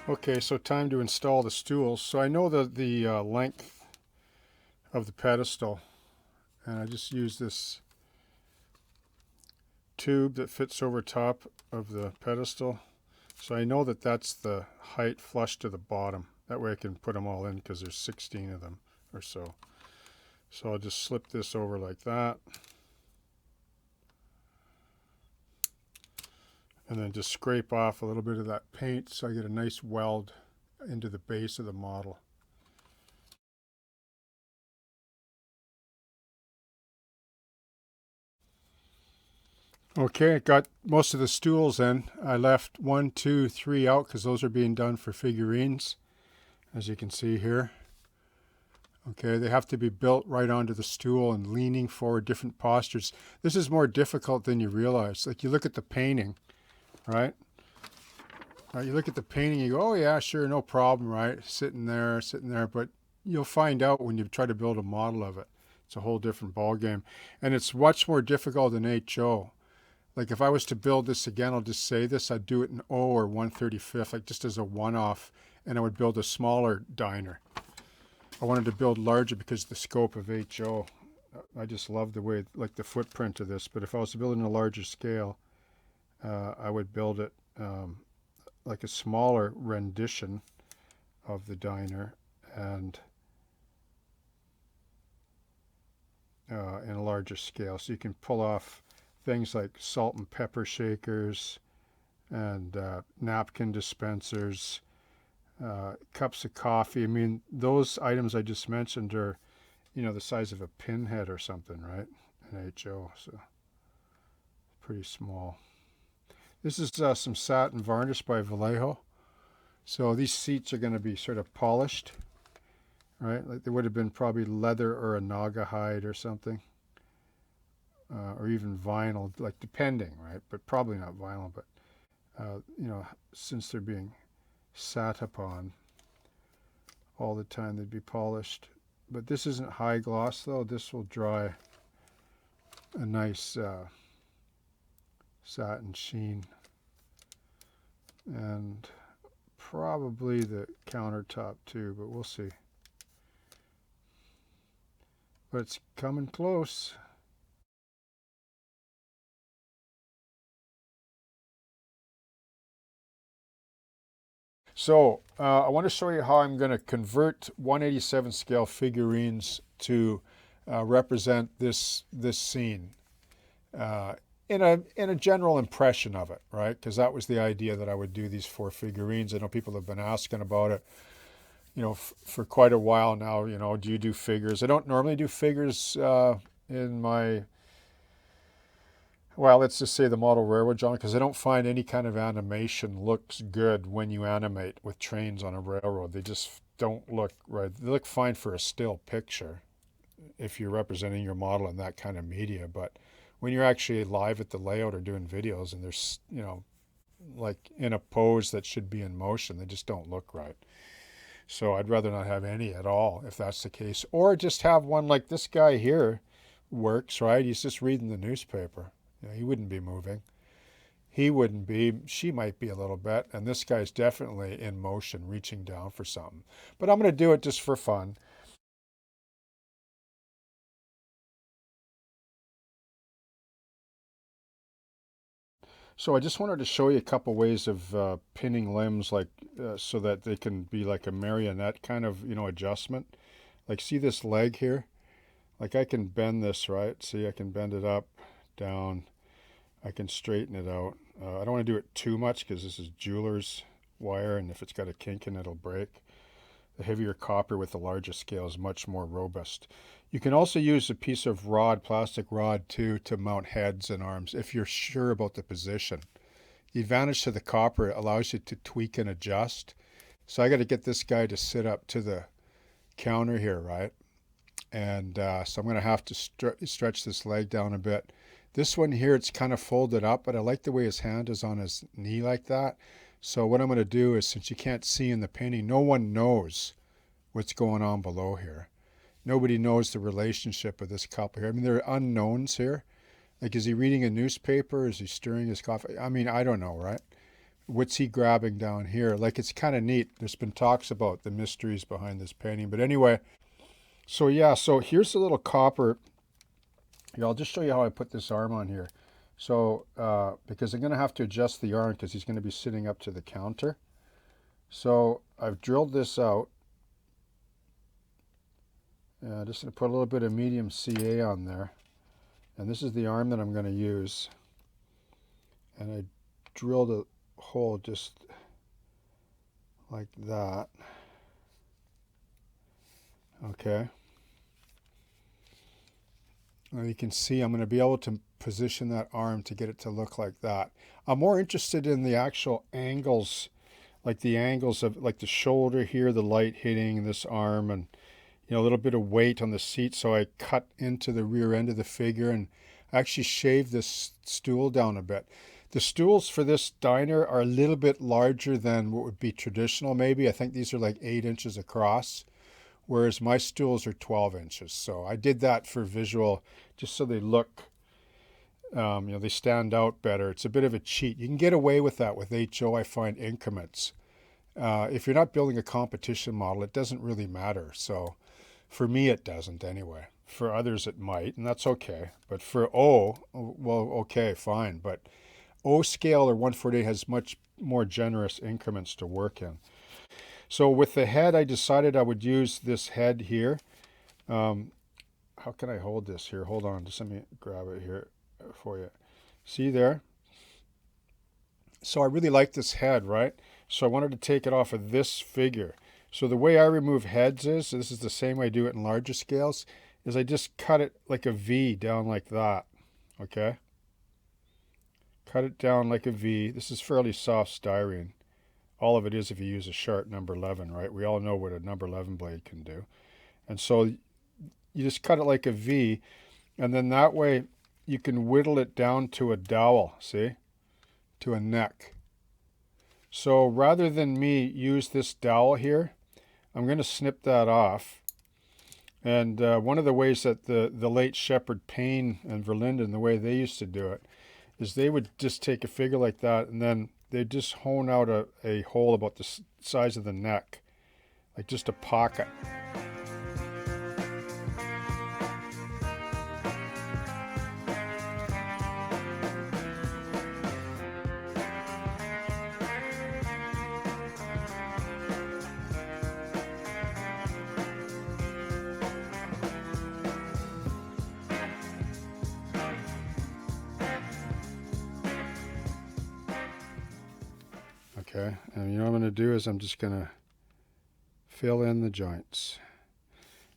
Okay, so time to install the stools. So I know the length of the pedestal, and I just use this tube that fits over top of the pedestal. So I know that that's the height flush to the bottom. That way I can put them all in because there's 16 of them or so. So I'll just slip this over like that. And then just scrape off a little bit of that paint so I get a nice weld into the base of the model. Okay, I got most of the stools in. I left 1, 2, 3 out because those are being done for figurines, as you can see here. Okay, they have to be built right onto the stool and leaning forward, different postures. This is more difficult than you realize. Like you look at the painting, right? You look at the painting, you go, oh yeah, sure, no problem, right? Sitting there. But you'll find out when you try to build a model of it. It's a whole different ball game. And it's much more difficult than HO. Like if I was to build this again, I'll just say this, I'd do it in O or 1/35th, like just as a one-off, and I would build a smaller diner. I wanted to build larger because of the scope of HO. I just love the way, like the footprint of this, but if I was to build in a larger scale, I would build it like a smaller rendition of the diner and in a larger scale. So you can pull off things like salt and pepper shakers and napkin dispensers, cups of coffee. I mean, those items I just mentioned are, the size of a pinhead or something, right? In HO, so pretty small. This is some satin varnish by Vallejo. So these seats are going to be sort of polished, right? Like they would have been probably leather or a naga hide or something. Or even vinyl, like depending, right? But probably not vinyl, but since they're being sat upon all the time, they'd be polished. But this isn't high gloss though. This will dry a nice satin sheen. And probably the countertop too, but we'll see. But it's coming close. So I want to show you how I'm going to convert 1/87 scale figurines to represent this scene in a general impression of it, right? Because that was the idea that I would do these 4 figurines. I know people have been asking about it, for quite a while now. Do you do figures? I don't normally do figures in my, well, let's just say the model railroad genre, because I don't find any kind of animation looks good when you animate with trains on a railroad. They just don't look right. They look fine for a still picture if you're representing your model in that kind of media, but when you're actually live at the layout or doing videos and there's, like in a pose that should be in motion, they just don't look right. So I'd rather not have any at all if that's the case, or just have one like this guy here works, right? He's just reading the newspaper. He wouldn't be moving. He wouldn't be. She might be a little bit. And this guy's definitely in motion, reaching down for something. But I'm going to do it just for fun. So I just wanted to show you a couple ways of pinning limbs, like so that they can be like a marionette kind of, adjustment. Like see this leg here? Like I can bend this, right? See, I can bend it up, down. I can straighten it out. I don't want to do it too much because this is jeweler's wire, and if it's got a kink in it, it'll break. The heavier copper with the larger scale is much more robust. You can also use a piece of rod, plastic rod too, to mount heads and arms if you're sure about the position. The advantage to the copper, it allows you to tweak and adjust. So I got to get this guy to sit up to the counter here, right? And so I'm going to have to stretch this leg down a bit. This one here, it's kind of folded up, but I like the way his hand is on his knee like that. So what I'm going to do is, since you can't see in the painting, no one knows what's going on below here. Nobody knows the relationship of this couple here. I mean, there are unknowns here. Like, is he reading a newspaper? Is he stirring his coffee? I mean, I don't know, right? what's he grabbing down here? Like, it's kind of neat. There's been talks about the mysteries behind this painting. But anyway, so yeah, so here's a little copper. Here, I'll just show you how I put this arm on here. So, because I'm going to have to adjust the arm because he's going to be sitting up to the counter. So I've drilled this out. Just going to put a little bit of medium CA on there. And this is the arm that I'm going to use. And I drilled a hole just like that. Okay. Now you can see I'm going to be able to position that arm to get it to look like that. I'm more interested in the actual angles, like the angles of like the shoulder here, the light hitting this arm, and a little bit of weight on the seat. So I cut into the rear end of the figure and actually shaved this stool down a bit. The stools for this diner are a little bit larger than what would be traditional maybe. I think these are like 8 inches across, whereas my stools are 12 inches. So I did that for visual, just so they look, they stand out better. It's a bit of a cheat. You can get away with that with HO, I find, increments. If you're not building a competition model, it doesn't really matter. So for me, it doesn't anyway. For others, it might, and that's okay. But for O, well, okay, fine. But O scale or 1/48 has much more generous increments to work in. So with the head, I decided I would use this head here. How can I hold this here? Hold on, just let me grab it here for you. See there? So I really like this head, right? So I wanted to take it off of this figure. So the way I remove heads is, this is the same way I do it in larger scales, is I just cut it like a V down like that, okay? Cut it down like a V. This is fairly soft styrene. All of it is if you use a sharp number 11, right? We all know what a number 11 blade can do. And so you just cut it like a V, and then that way you can whittle it down to a dowel, see? To a neck. So rather than me use this dowel here, I'm going to snip that off. And one of the ways that the late Shepard Payne and Verlinden, the way they used to do it, is they would just take a figure like that and then they'd just hone out a hole about the size of the neck, like just a pocket. Okay, and what I'm going to do is I'm just going to fill in the joints.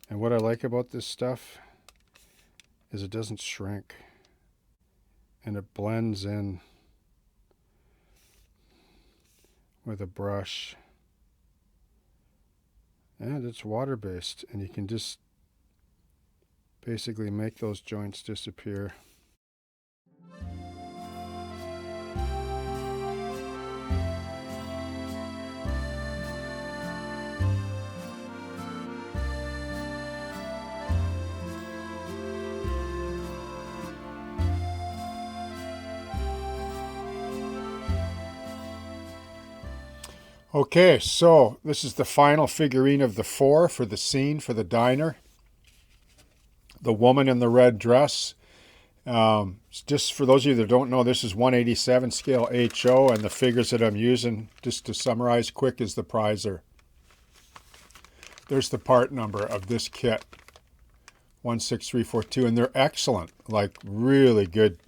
And what I like about this stuff is it doesn't shrink. And it blends in with a brush. And it's water-based, and you can just basically make those joints disappear. Okay, so this is the final figurine of the 4 for the scene, for the diner. The woman in the red dress. Just for those of you that don't know, this is 187 scale HO, and the figures that I'm using, just to summarize quick, is the Prizer. There's the part number of this kit, 16342, and they're excellent, like really good.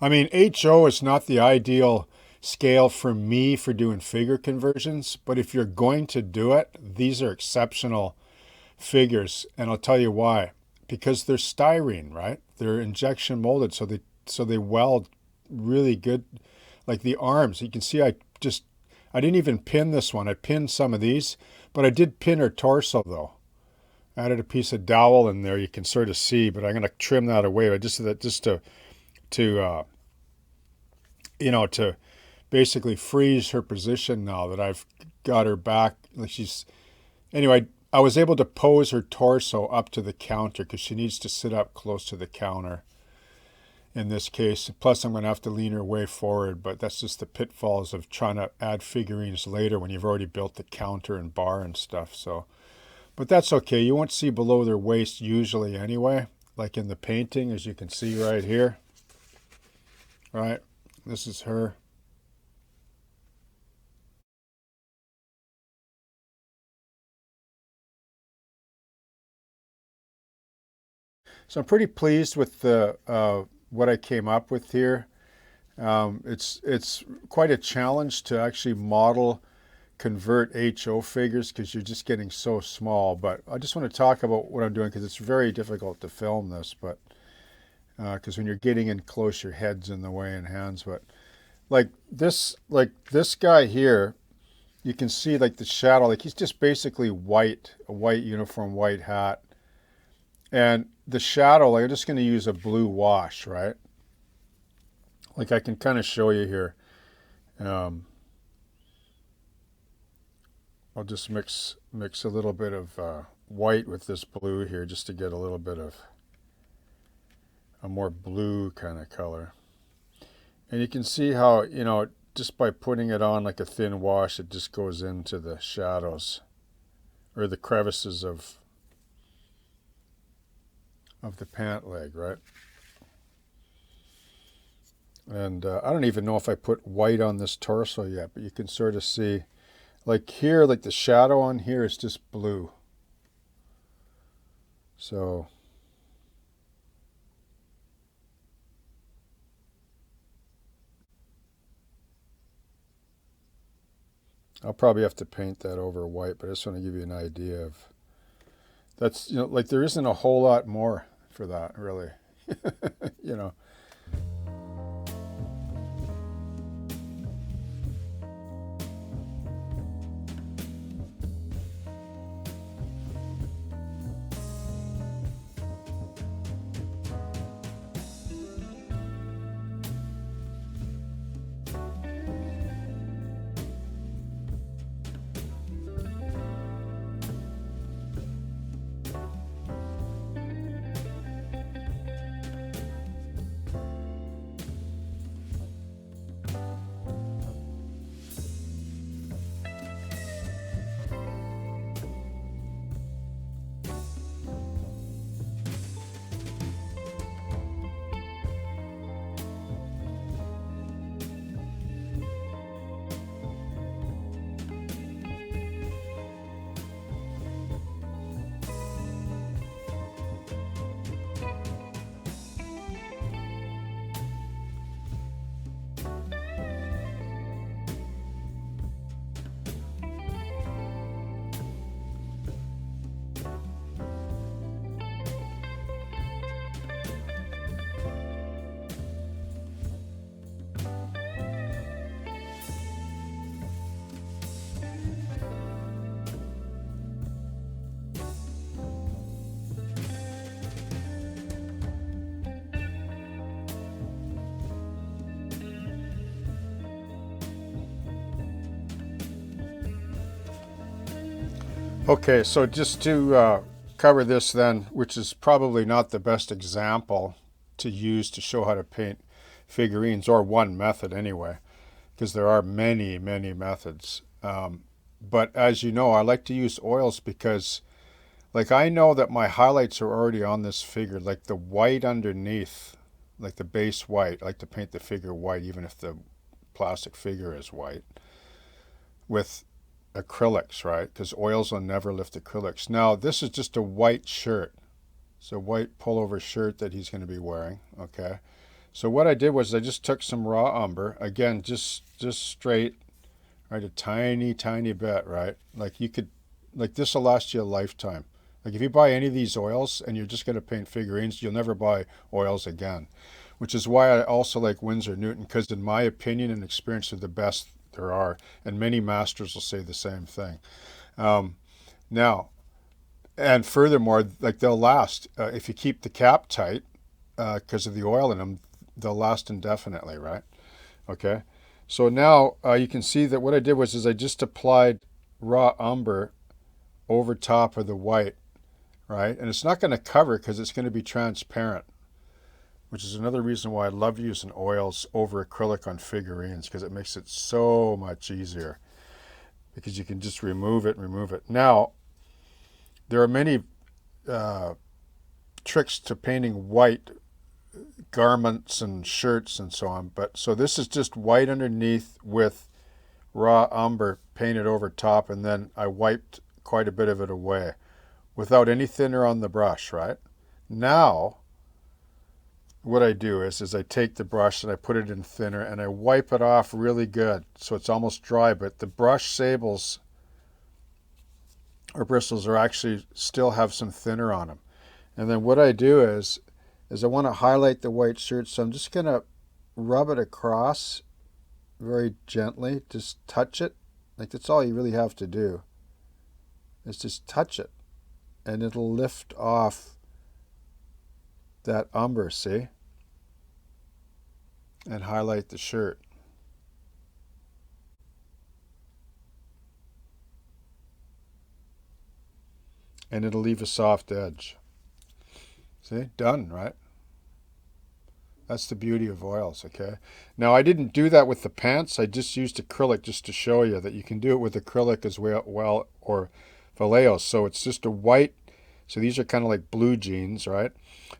I mean, HO is not the ideal scale for me for doing figure conversions, but if you're going to do it, these are exceptional figures, and I'll tell you why. Because they're styrene, right? They're injection molded, so they weld really good. Like the arms, you can see I didn't even pin this one. I pinned some of these, but I did pin her torso though. Added a piece of dowel in there, you can sort of see, but I'm going to trim that away. But just to basically freeze her position now that I've got her back. Anyway, I was able to pose her torso up to the counter because she needs to sit up close to the counter. in this case. Plus, I'm going to have to lean her way forward, but that's just the pitfalls of trying to add figurines later when you've already built the counter and bar and stuff. So, but that's okay. You won't see below their waist usually anyway, like in the painting, as you can see right here. Right? This is her. So I'm pretty pleased with the what I came up with here. It's quite a challenge to actually model convert HO figures because you're just getting so small. But I just want to talk about what I'm doing because it's very difficult to film this. But because when you're getting in close, your head's in the way and hands. But like this guy here, you can see like the shadow. Like he's just basically white, a white uniform, white hat. And the shadow, like I'm just going to use a blue wash, right? Like I can kind of show you here. Um, I'll just mix a little bit of white with this blue here just to get a little bit of a more blue kind of color. And you can see how, just by putting it on like a thin wash, it just goes into the shadows or the crevices of the pant leg, right? And I don't even know if I put white on this torso yet, but you can sort of see, like here, like the shadow on here is just blue. So I'll probably have to paint that over white, but I just want to give you an idea of that's, like there isn't a whole lot more for that, really. you know. Okay, so just to cover this then, which is probably not the best example to use to show how to paint figurines, or one method anyway, because there are many, many methods. But as you know, I like to use oils because, like, I know that my highlights are already on this figure, like the white underneath, like the base white. I like to paint the figure white, even if the plastic figure is white, with acrylics, right? Because oils will never lift acrylics. Now, this is just a white shirt. It's a white pullover shirt that he's going to be wearing, okay? So what I did was I just took some raw umber, again, just straight, right? A tiny, tiny bit, right? Like you could, like this will last you a lifetime. Like if you buy any of these oils and you're just going to paint figurines, you'll never buy oils again. Which is why I also like Winsor Newton, because in my opinion and experience, they're the best there are, and many masters will say the same thing. Now, and furthermore, like they'll last if you keep the cap tight, because of the oil in them. They'll last indefinitely, right? Okay. So now you can see that what I did was I just applied raw umber over top of the white, right? And it's not going to cover because it's going to be transparent. which is another reason why I love using oils over acrylic on figurines, because it makes it so much easier, because you can just remove it and remove it. Now, there are many tricks to painting white garments and shirts and so on, but so this is just white underneath with raw umber painted over top, and then I wiped quite a bit of it away without any thinner on the brush, right? Now, what I do is I take the brush and I put it in thinner and I wipe it off really good so it's almost dry, but the brush sables or bristles are actually still have some thinner on them. And then what I do is I want to highlight the white shirt, so I'm just going to rub it across very gently, just touch it. Like, that's all you really have to do, is just touch it, and it'll lift off that umber, see? And highlight the shirt. And it'll leave a soft edge. See? Done, right? That's the beauty of oils, okay? Now, I didn't do that with the pants. I just used acrylic just to show you that you can do it with acrylic as well, or Vallejo. So it's just a white, so these are kind of like blue jeans, right?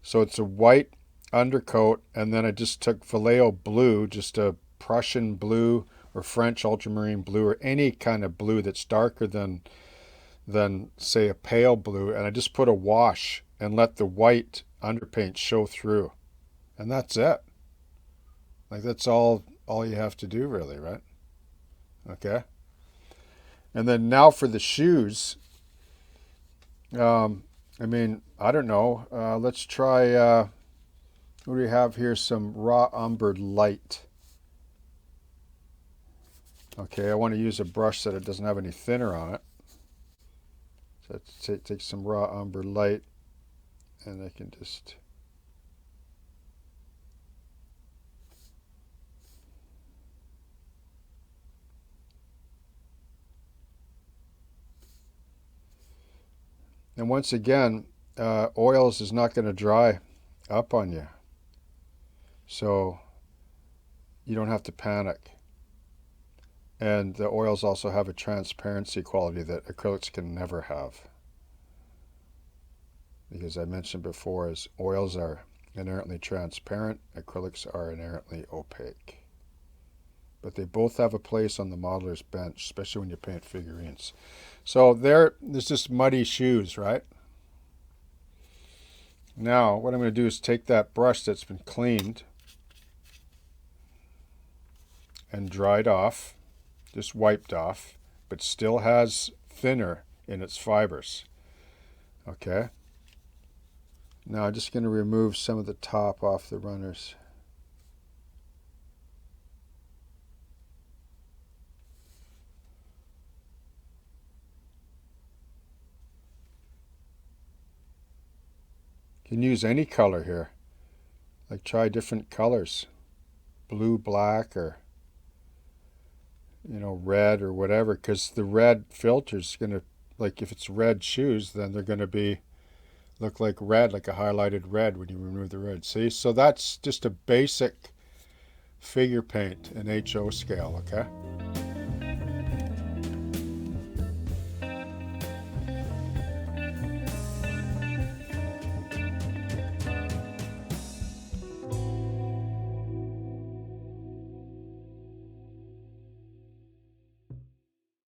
So it's a white undercoat, and then I just took Vallejo blue, just a Prussian blue or French ultramarine blue or any kind of blue that's darker than say a pale blue, and I just put a wash and let the white underpaint show through. And that's it. Like, that's all you have to do, really, right? Okay. And then now for the shoes. I mean, I don't know. Let's try, what do we have here? Some raw umber light. Okay, I want to use a brush that it doesn't have any thinner on it. So let's take some raw umber light, and I can just... And once again, oils is not going to dry up on you. So you don't have to panic. And the oils also have a transparency quality that acrylics can never have. Because I mentioned before, as oils are inherently transparent, acrylics are inherently opaque. But they both have a place on the modeler's bench, especially when you paint figurines. So there's just muddy shoes, right? Now, what I'm going to do is take that brush that's been cleaned and dried off, just wiped off, but still has thinner in its fibers. Okay? Now I'm just going to remove some of the top off the runners. You can use any color here. Like, try different colors. Blue, black, or red or whatever, because the red filter's going to, like, if it's red shoes, then they're going to look like red, like a highlighted red when you remove the red. See? So that's just a basic figure paint in HO scale, okay?